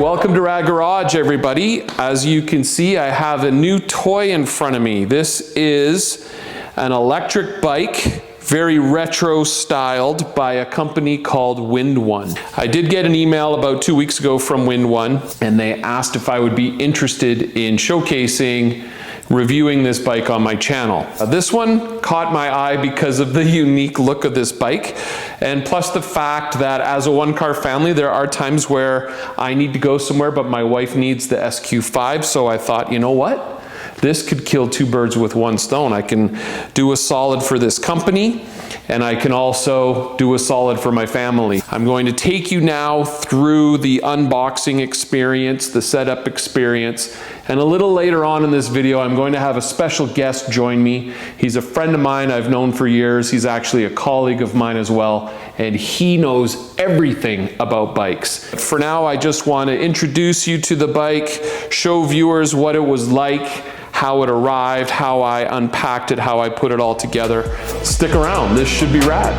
welcome to RAD Garage, everybody. As you can see, I have a new toy in front of me. This is an electric bike, very retro styled, by a company called WindOne. I did get an email about 2 weeks ago from WindOne, and they asked if I would be interested in showcasing, reviewing this bike on my channel. This one caught my eye because of the unique look of this bike, and plus the fact that as a one-car family, there are times where I need to go somewhere, but my wife needs the SQ5, so I thought, you know what? This could kill two birds with one stone. I can do a solid for this company, and I can also do a solid for my family. I'm going to take you now through the unboxing experience, the setup experience, and a little later on in this video, I'm going to have a special guest join me. He's a friend of mine I've known for years. He's actually a colleague of mine as well, and he knows everything about bikes. For now, I just want to introduce you to the bike, show viewers what it was like, how it arrived, how I unpacked it, how I put it all together. Stick around, this should be rad.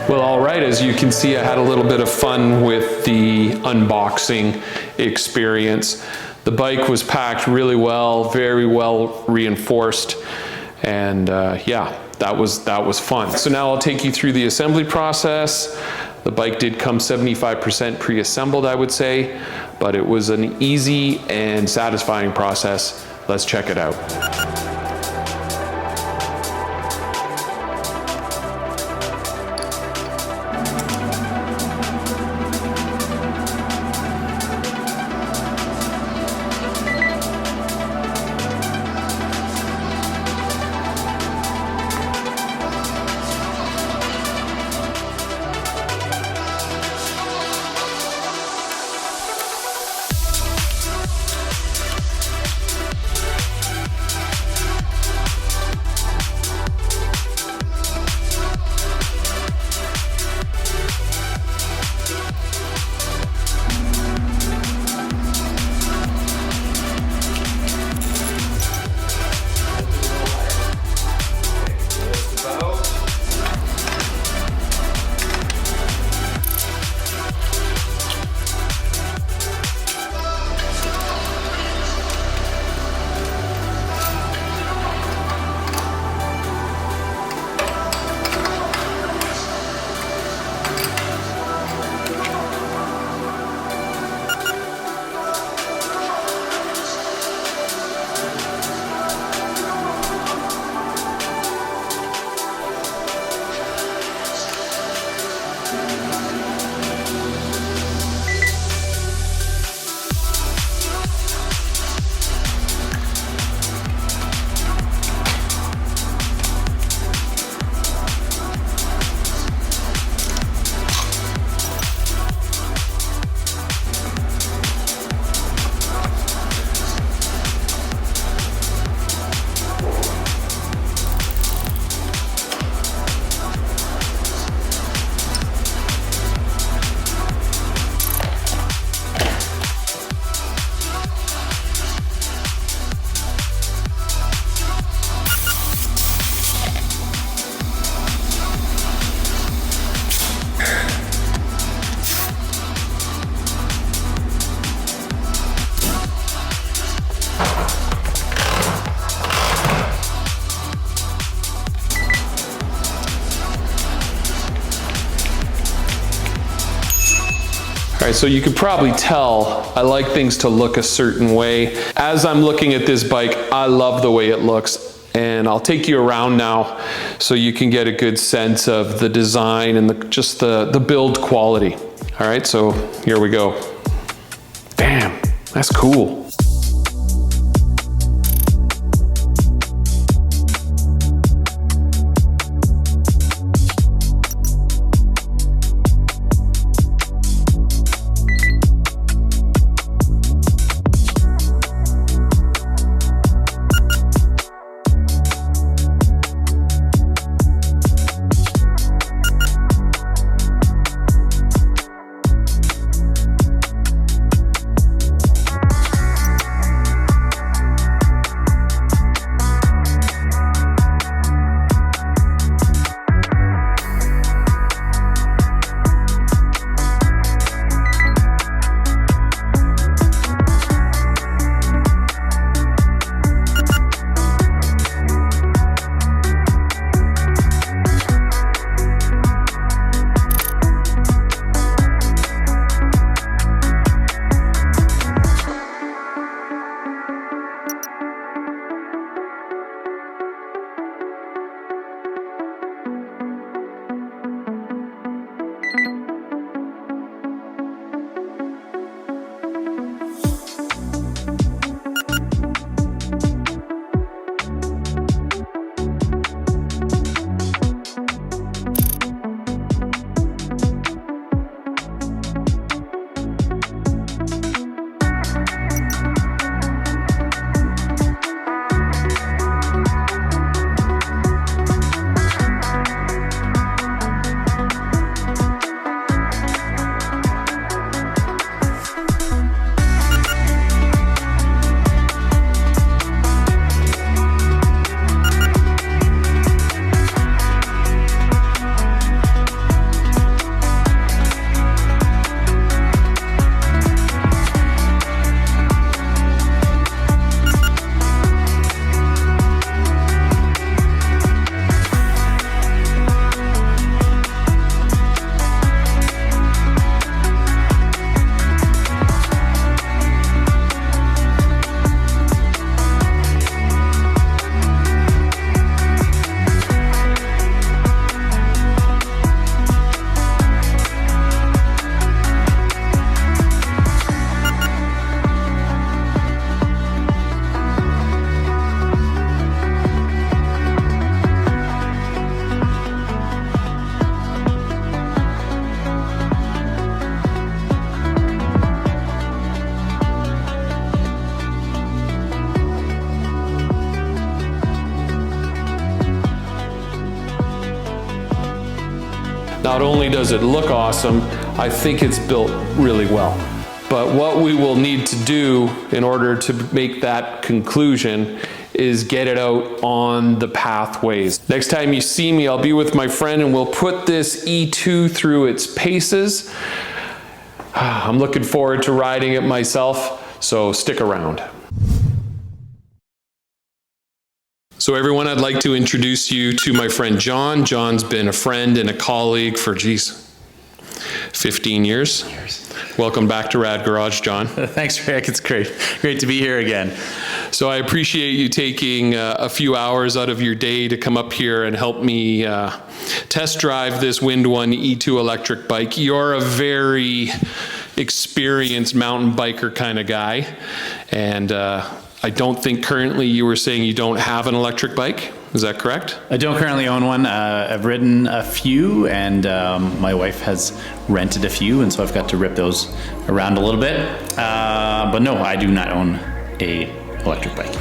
Well, all right, as you can see, I had a little bit of fun with the unboxing experience. The bike was packed really well, very well reinforced, and yeah, that was fun. So now I'll take you through the assembly process. The bike did come 75% pre-assembled, I would say, but it was an easy and satisfying process. Let's check it out. right, so you can probably tell I like things to look a certain way. As I'm looking at this bike, I love the way it looks. And I'll take you around now so you can get a good sense of the design and just the build quality. All right, so here we go. Damn, that's cool. Not only does it look awesome, I think it's built really well. But what we will need to do in order to make that conclusion is get it out on the pathways. Next time you see me, I'll be with my friend and we'll put this E2 through its paces. I'm looking forward to riding it myself, so stick around. So everyone, I'd like to introduce you to my friend John. John's been a friend and a colleague for, 15 years. Welcome back to RAD Garage, John. Thanks, Rick. It's great to be here again. So I appreciate you taking a few hours out of your day to come up here and help me test drive this WindOne E2 electric bike. You're a very experienced mountain biker kind of guy, and I don't think currently you were saying you don't have an electric bike. Is that correct? I don't currently own one. I've ridden a few, and my wife has rented a few, and so I've got to rip those around a little bit. But no, I do not own a electric bike.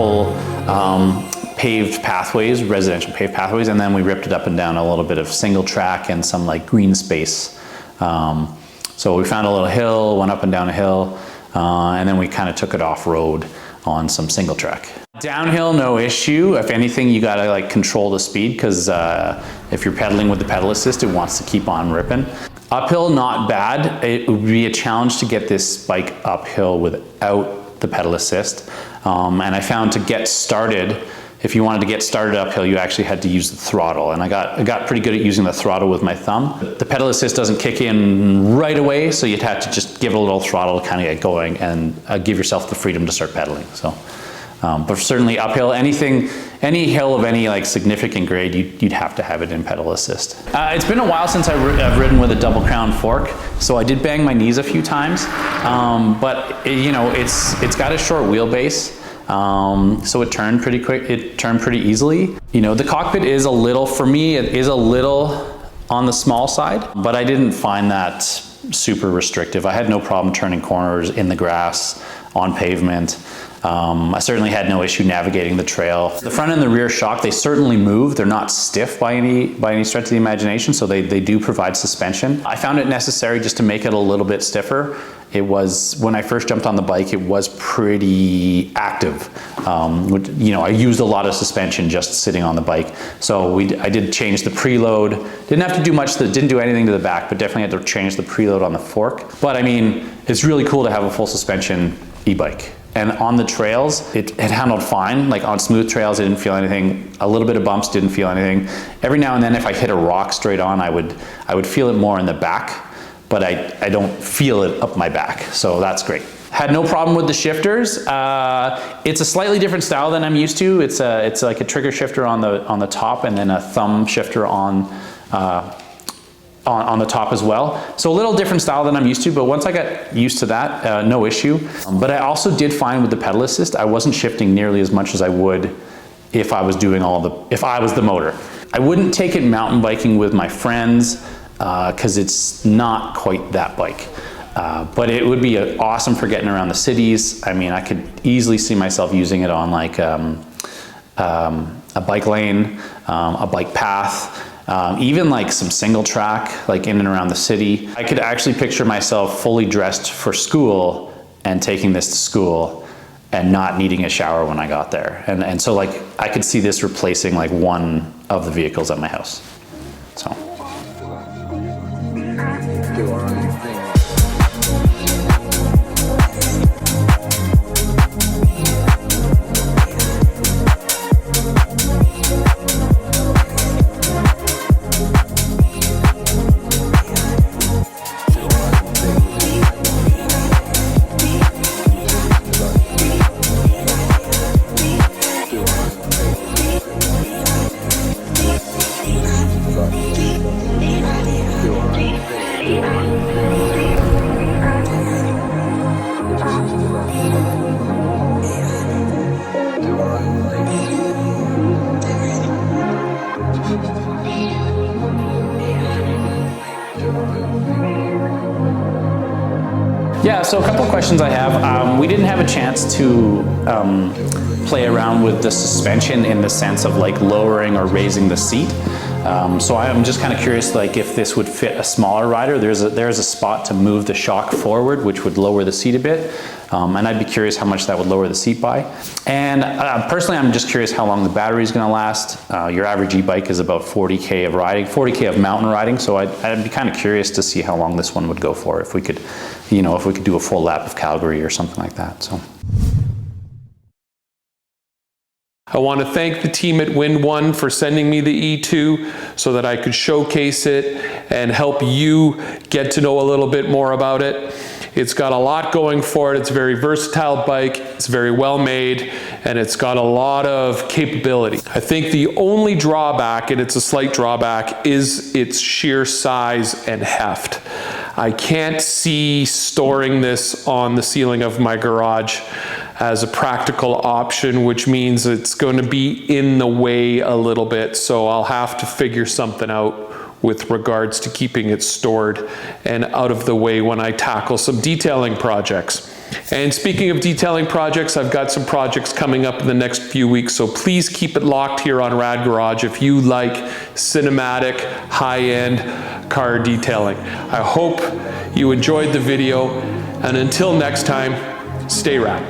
couple paved pathways, residential paved pathways, and then we ripped it up and down a little bit of single track and some like green space. So we found a little hill, went up and down a hill, and then we kind of took it off-road on some single track. Downhill, no issue. If anything, you gotta like control the speed, because if you're pedaling with the pedal assist, it wants to keep on ripping. Uphill, not bad. It would be a challenge to get this bike uphill without the pedal assist. And I found to get started, if you wanted to get started uphill, you actually had to use the throttle. And I got pretty good at using the throttle with my thumb. The pedal assist doesn't kick in right away, so you'd have to just give it a little throttle to kind of get going and give yourself the freedom to start pedaling. So, but certainly uphill, any hill of any like significant grade, you'd have to have it in pedal assist. It's been a while since I've ridden with a double crown fork, so I did bang my knees a few times. But you know, it's got a short wheelbase. So it turned pretty quick, it turned pretty easily. You know, the cockpit is a little, for me, it is a little on the small side, but I didn't find that super restrictive. I had no problem turning corners in the grass, on pavement. I certainly had no issue navigating the trail. The front and the rear shock, they certainly move. They're not stiff by any stretch of the imagination, so they do provide suspension. I found it necessary just to make it a little bit stiffer. It was, when I first jumped on the bike, it was pretty active. You know, I used a lot of suspension just sitting on the bike. So I did change the preload. Didn't have to do much, didn't do anything to the back, but definitely had to change the preload on the fork. But I mean, it's really cool to have a full suspension e-bike. And on the trails, it handled fine. Like on smooth trails, I didn't feel anything. A little bit of bumps, didn't feel anything. Every now and then, if I hit a rock straight on, I would feel it more in the back, but I don't feel it up my back, so that's great. Had no problem with the shifters. It's a slightly different style than I'm used to. It's like a trigger shifter on the top, and then a thumb shifter on the top as well. So a little different style than I'm used to, but once I got used to that, no issue. But I also did find with the pedal assist, I wasn't shifting nearly as much as I would if I was doing if I was the motor. I wouldn't take it mountain biking with my friends, because it's not quite that bike. But it would be awesome for getting around the cities. I mean, I could easily see myself using it on like a bike lane, a bike path, even like some single track, like in and around the city. I could actually picture myself fully dressed for school and taking this to school and not needing a shower when I got there. And so like, I could see this replacing like one of the vehicles at my house, so. Yeah, so a couple of questions I have. We didn't have a chance to play around with the suspension in the sense of like lowering or raising the seat. So I'm just kind of curious, like if this would fit a smaller rider. There's a spot to move the shock forward, which would lower the seat a bit. And I'd be curious how much that would lower the seat by. And personally, I'm just curious how long the battery is going to last. Your average e-bike is about 40K of riding, 40K of mountain riding. So I'd be kind of curious to see how long this one would go for, if we could, you know, if we could do a full lap of Calgary or something like that. So. I want to thank the team at WindOne for sending me the E2 so that I could showcase it and help you get to know a little bit more about it. It's got a lot going for it. It's a very versatile bike. It's very well made, and it's got a lot of capability. I think the only drawback, and it's a slight drawback, is its sheer size and heft. I can't see storing this on the ceiling of my garage as a practical option, which means it's going to be in the way a little bit. So I'll have to figure something out with regards to keeping it stored and out of the way when I tackle some detailing projects. And speaking of detailing projects, I've got some projects coming up in the next few weeks, so please keep it locked here on RAD Garage if you like cinematic, high-end car detailing. I hope you enjoyed the video, and until next time, stay rad.